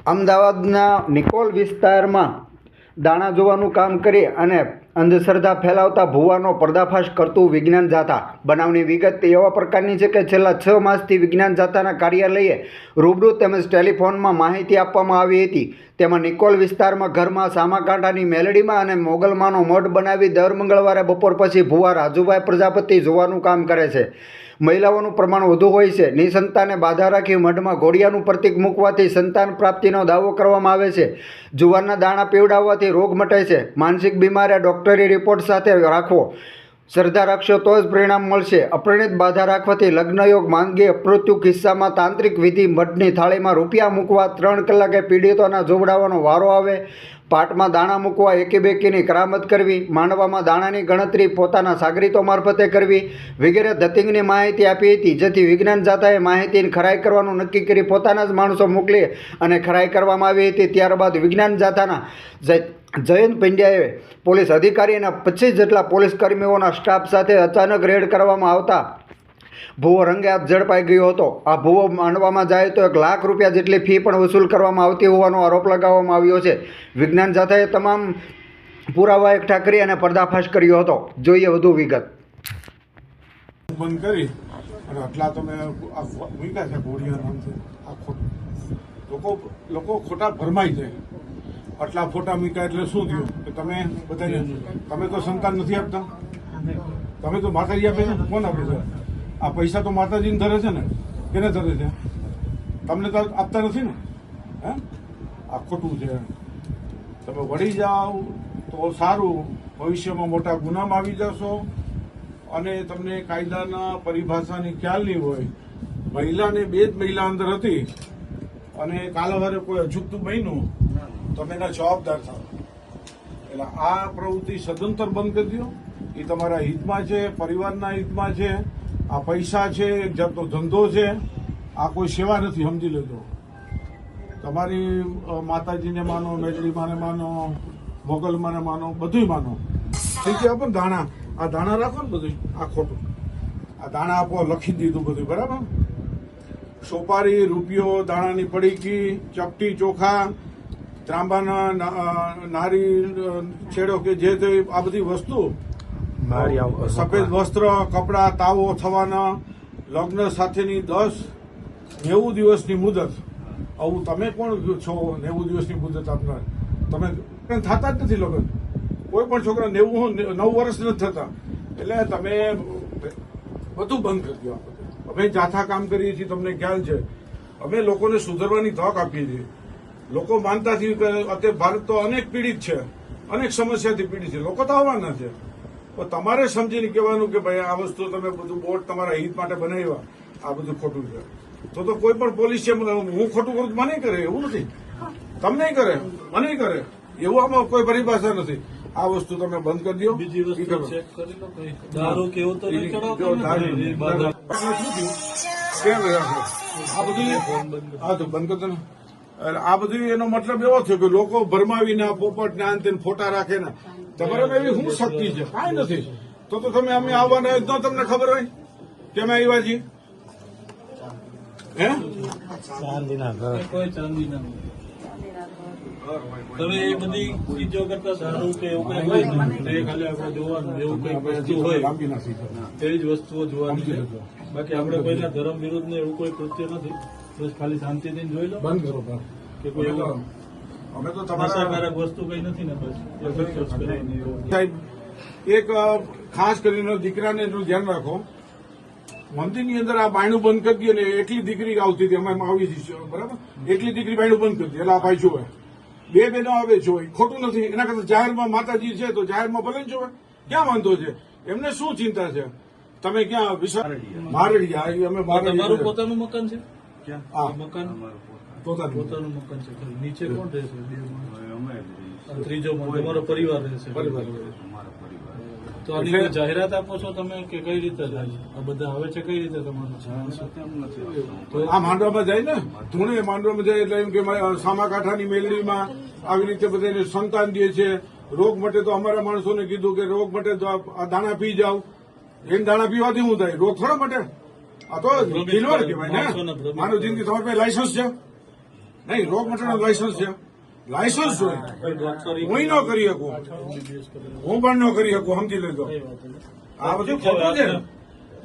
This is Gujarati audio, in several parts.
અમદાવાદના નિકોલ વિસ્તારમાં દાણા જોવાનું કામ કરી અને અંધશ્રદ્ધા ફેલાવતા ભુવાનો પર્દાફાશ કરતું વિજ્ઞાન જાથા. બનાવની વિગત એવા પ્રકારની છે કે છેલ્લા 6 માસથી વિજ્ઞાન જાથાના કાર્યાલયે રૂબરૂ તેમજ ટેલિફોનમાં માહિતી આપવામાં આવી હતી. તેમાં નિકોલ વિસ્તારમાં ઘરમાં સામાકાંઠાની મેલડીમાં અને મોગલમાનો મઠ બનાવી દર મંગળવારે બપોર પછી ભુવા રાજુભાઈ પ્રજાપતિ જોવાનું કામ કરે છે. મહિલાઓનું પ્રમાણ વધુ હોય છે. નિસંતાને બાધા રાખી મઢમાં ઘોડિયાનું પ્રતીક મૂકવાથી સંતાન પ્રાપ્તિનો દાવો કરવામાં આવે છે. જુવારના દાણા પીવડાવવાથી રોગ મટે છે. માનસિક બીમારી ડૉક્ટરી રિપોર્ટ સાથે રાખવો. શ્રદ્ધા રાખશો તો જ પરિણામ મળશે. અપરિણિત બાધા રાખવાથી લગ્નયોગ માંદગી અપમૃત્યુ કિસ્સામાં તાંત્રિક વિધિ મઢની થાળીમાં રૂપિયા મૂકવા 3 કલાકે પીડિતોના જોવડાવવાનો વારો આવે. પાટમાં દાણા મૂકવા એકી બેકીની કરામત કરવી, માંડવામાં દાણાની ગણતરી પોતાના સાગરીતો મારફતે કરવી વગેરે ધતિંગની માહિતી આપી હતી. જેથી વિજ્ઞાન જાથાએ માહિતીની ખરાઈ કરવાનું નક્કી કરી પોતાના જ માણસો મોકલી અને ખરાઈ કરવામાં આવી હતી. ત્યારબાદ વિજ્ઞાન જાથાના જયંત પંડ્યાએ પોલીસ અધિકારી અને 25 જેટલા પોલીસ કર્મીઓના સ્ટાફ સાથે અચાનક રેડ કરવામાં આવતા ભૂવો રંગે હાથ ઝડપાઈ ગયો હતો. આ ભૂવો માંડવામાં જાય તો 1 લાખ રૂપિયા જેટલી ફી પણ વસૂલ કરવામાં આવતી હોવાનો આરોપ લગાવવામાં આવ્યો છે. વિજ્ઞાન જાથાએ તમામ પુરાવા એકઠા કરી અને પર્દાફાશ કર્યો હતો. જોઈએ વધુ વિગત. બંધ કરી અને આટલા તમે મૂક્યા છે ઘોડિયા નામથી આ ખોટું લોકો ખોટા ભરમાઈ જાય. આટલા ફોટા મૂક્યા એટલે શું થયું કે તમે બધાને તમે તો સંતાન નથી આપતા, તમે તો માતાજી આપે છે. કોણ આપે છે? આ પૈસા તો માતાજીને ધરે છે ને, કેને ધરે છે? તમને તો આપતા નથી ને. હે, આ ખોટું છે. તમે વળી જાઓ તો સારું, ભવિષ્યમાં મોટા ગુનામાં આવી જશો અને તમને કાયદાના પરિભાષાની ખ્યાલ નહીં હોય. મહિલાને 2 જ મહિલા અંદર હતી અને કાલવારે કોઈ અજુગતું બન્યું તમે એના જવાબદાર થાવ. એટલે આ પ્રવૃત્તિ સદંતર બંધ કરી દો. એ તમારા હિતમાં છે, પરિવારના હિતમાં છે. આ પૈસા છે, એક જાતનો ધંધો છે. આ કોઈ સેવા નથી, સમજી લેજો. તમારી માતાજીને માનો, મેજડીમાને માનો, મોગલમાને માનો, બધું માનો. ઠીક છે, પણ દાણા આ દાણા રાખો ને બધું. આ ખોટું આ દાણા આપો, લખી દીધું બધું બરાબર. સોપારી, રૂપિયો, દાણાની પડીકી, ચપટી, ચોખા, ત્રાંબાના નારી છેડો કે જે તે આ બધી વસ્તુ, સફેદ વસ્ત્ર, કપડા, તાવો થવાના, લગ્ન સાથેની 90 દિવસની મુદત. આવું તમે કોણ છો 90 દિવસની મુદત આપનાર? તમે થતા જ નથી લગ્ન. કોઈ પણ છોકરા 9 વર્ષ નથી થતા. એટલે તમે બધું બંધ કરી દો. અમે જાથા કામ કરીએ છીએ, તમને ખ્યાલ છે. અમે લોકોને સુધરવાની તક આપીએ છીએ. લોકો માનતા થયું કે અત્યારે ભારત તો અનેક પીડિત છે, અનેક સમસ્યાથી પીડિત છે. લોકો તો આવવાના છે. તો તમારે સમજીને કહેવાનું કે ભાઈ આ વસ્તુ તમે બધું બોર્ડ તમારા હિત માટે બનાવ્યા, આ બધું ખોટું છે. તો કોઈ પણ પોલીસ છે, હું ખોટું કરું મને કરે એવું નથી, તમને કરે, મને કરે એવું આમાં કોઈ પરિભાષા નથી. આ વસ્તુ તમે બંધ કરી દો. બીજી વસ્તુ ચેક કરી લો, કઈ દારૂ કેવું તો નહીં ચડાવતો ને? આ બધું આ તો બંધ કરતો ને. આ બધું એનો મતલબ એવો થયો કે લોકો ભરમાવીને પોપટ ને આંતે ફોટા રાખે ને. તમારામાં એવી શું શક્તિ છે? કાંઈ નથી. તો તમે અમે આવવાના જ ન તમને ખબર હોય કે અમે આવ્યા છીએ? હે, કોઈ ચાંદીના તમે એ બધી ચીજો કરતા સારું કે એવું કઈ હોય ને, ખાલી આપણે જોવાનું એવું કઈ વસ્તુ હોય તેવી જ વસ્તુઓ જોવાની. બાકી આપણે કોઈના ધર્મ વિરુદ્ધ ને એવું કોઈ કૃત્ય નથી. બસ ખાલી શાંતિથી જોઈ લો. બંધ કરો કે કોઈ એવું અમે તો નશાકારક વસ્તુ કઈ નથી ને. બસ સાહેબ, એક ખાસ કરીને દીકરાને એનું ધ્યાન રાખો. મંદિરની અંદર આ બાયણું બંધ કરી દે ને. એકલી દીકરી આવતી હતી, અમે આવી હતી બરાબર. એકલી દીકરી બાયણું બંધ કરી દે એટલે આ ભાઈ જોવે. 2 બહેનો આવે જોવે, ખોટું નથી. એના કરતા જાહેરમાં માતાજી છે તો જાહેરમાં ભલે જોવે. ક્યાં વાંધો છે? એમને શું ચિંતા છે? તમે ક્યાં મારડિયા? અમે તમારું પોતાનું મકાન છે? હા, મકાન પોતાનું મકાન છે. નીચે કોણ રહેશે? ત્રીજો તમારો પરિવાર રહેશે. તો આની કોઈ જાહેરાત આપો છો તમે કે કઈ રીતે થાય? આ બધા આવે છે કઈ રીતે તમારું? આ માંડવામાં જાય ને, ધૂણે માંડવામાં જાય એટલે એમ કે સામાકાંઠાની મેલડીમાં આવી રીતે બધાને સંતાન દે છે. રોગ મટે તો અમારા માણસોને કીધું કે રોગ મટે તો આ દાણા પી જાવ. એમ દાણા પીવાથી શું થાય? રોગ થોડા મટે. આ તો દિલવાર કહેવાય ને. માનવ જિંદગી તમારી પાસે લાયસન્સ છે? નહીં, રોગ મટાડવાનું લાયસન્સ છે, લાયસન્સ જોઈએ. ડોક્ટર હું ન કરી શકું, હું પણ ન કરી શકું, સમજી લેજો. આ બધું ખોટું છે.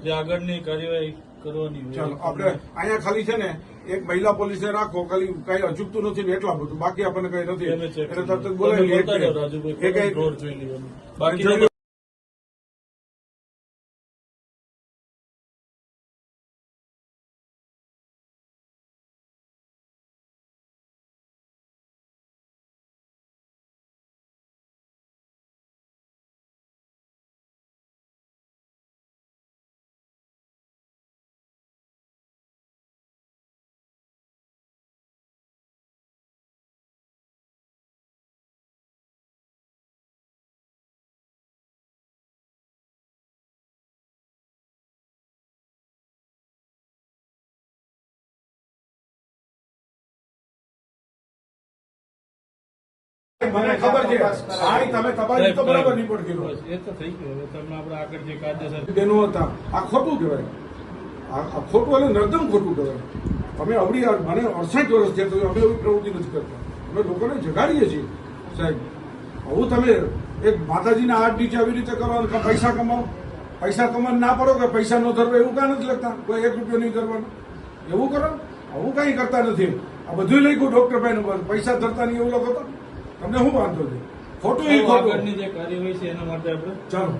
જે આગળની કાર્યવાહી કરવાની હોય. ચાલો આપણે અહીંયા ખાલી છે ને એક મહિલા પોલીસે રાખો, ખાલી કઈ અજુકતું નથી ને એટલા બધું, બાકી આપણને કઈ નથી. તમે check એટલે કરો. તરત જ બોલાવી તમે લે. બોલતા જાઓ, રાજુભાઈ, એક ડોર જોઈ લેવાનું. બાકી જોઈ લો. મને ખબર છે આ તમે તપાસ તો બરાબર નહીં પડતી. બસ, એ તો થઈ ગયું. હવે તમે આપણે આગળ જે કાયદેસર બેનો હતા, આ ખોટું કહેવાય. આ ખોટું એટલે નર્દમ ખોટું કહેવાય. અમે અવડી મને 68 વર્ષ છે તો અમે એવી પ્રવૃત્તિ નથી કરતા. અમે લોકોને જગાડીએ છીએ સાહેબ. આવું તમે એક માતાજીના હાથ નીચે આવી રીતે કરવાનું કે પૈસા કમાવો, પૈસા કમાવા ના પડો કે પૈસા ન ધરવો, એવું કાંઈ નથી લખતા. કોઈ 1 રૂપિયો નહીં ધરવાનો, એવું કરો. આવું કાંઈ કરતા નથી. આ બધું લખ્યું ડોક્ટર ભાઈ પૈસા ધરતા નહીં એવું લખો તો તમને શું વાંધો છે? ખોટું એ ખોટું. આગળની જે કાર્યવાહી છે એના માટે આપણે ચાલો.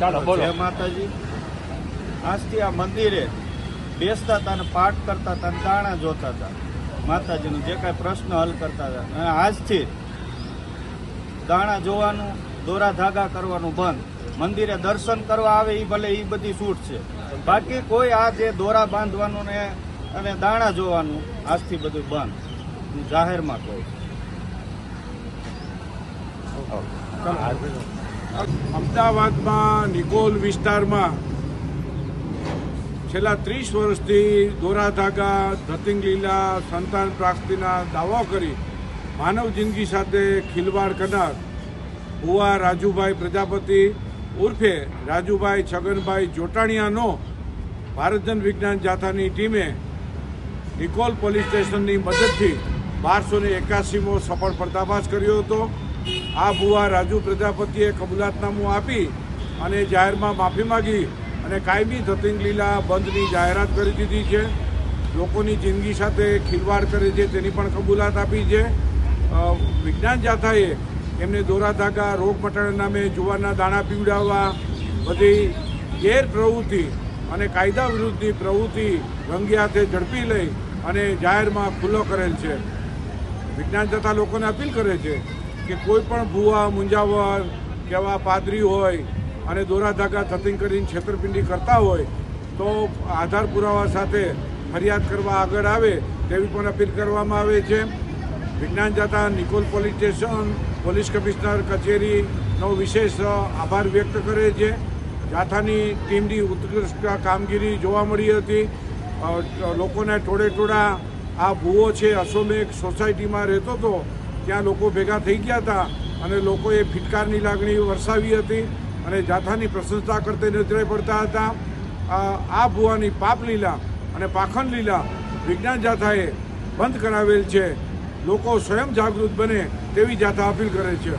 જય માતાજી. આજથી આ મંદિરે બેસતા હતા અને પાઠ કરતા હતા અને દાણા જોતા હતા, માતાજીનો જે કાંઈ પ્રશ્ન હલ કરતા હતા. અને આજથી દાણા જોવાનું, દોરા ધાગા કરવાનું બંધ. મંદિરે દર્શન કરવા આવે એ ભલે એ બધી છૂટ છે, બાકી કોઈ આ જે દોરા બાંધવાનું ને અને દાણા જોવાનું આજથી બધું બંધ. હું જાહેરમાં કહું. અમદાવાદમાં નિકોલ વિસ્તારમાં છેલ્લા 30 વર્ષથી દોરા ધાગા, ધતિંગ લીલા, સંતાન પ્રાપ્તિના દાવા કરી માનવ જિંદગી સાથે ખિલવાડ કરનાર ભુવા રાજુભાઈ પ્રજાપતિ ઉર્ફે રાજુભાઈ છગનભાઈ જોટાણીયાનો ભારત જન વિજ્ઞાન જાથાની ટીમે નિકોલ પોલીસ સ્ટેશનની મદદથી 1281મો સફળ પર્દાફાશ કર્યો હતો. આ ભુવા રાજુ પ્રજાપતિએ કબૂલાતનામું આપી અને જાહેરમાં માફી માગી અને કાયમી ધતિંગ લીલા બંધની જાહેરાત કરી દીધી છે. લોકોની જિંદગી સાથે ખિલવાડ કરે છે તેની પણ કબૂલાત આપી છે. વિજ્ઞાન જાથાએ એમને દોરા ધાગા, રોગ મટાડવાના નામે જુવારના દાણા પીવડાવવા, બધી ગેરપ્રવૃત્તિ અને કાયદા વિરુદ્ધની પ્રવૃત્તિ રંગે હાથે ઝડપી લઈ અને જાહેરમાં ખુલ્લો કરેલ છે. વિજ્ઞાન જાથા લોકોને અપીલ કરે છે કે કોઈ પણ ભુવા, મુંજાવર કે આવા પાદરી હોય અને દોરા ધાગા ધતિંગ કરીને છેતરપિંડી કરતા હોય તો આધાર પુરાવા સાથે ફરિયાદ કરવા આગળ આવે તેવી પણ અપીલ કરવામાં આવે છે. વિજ્ઞાન Jatha Nikol police station police commissioner કચેરીનો વિશેષ આભાર વ્યક્ત કરે છે. જાથાની ટીમની ઉત્કૃષ્ટ કામગીરી જોવા મળી હતી. લોકોને ટોળે આ ભૂવો છે અશોમેઘ સોસાયટીમાં રહેતો હતો, ત્યાં લોકો ભેગા થઈ ગયા હતા અને લોકોએ ફિટકારની લાગણી વરસાવી હતી અને જાથાની પ્રશંસા કરતે નજરે પડતા હતા. આ ભૂવાની પાપલીલા અને પાખંડ લીલા વિજ્ઞાન જાથાએ બંધ કરાવેલ છે. લોકો સ્વયં જાગૃત બને તેવી જાથા અપીલ કરે છે.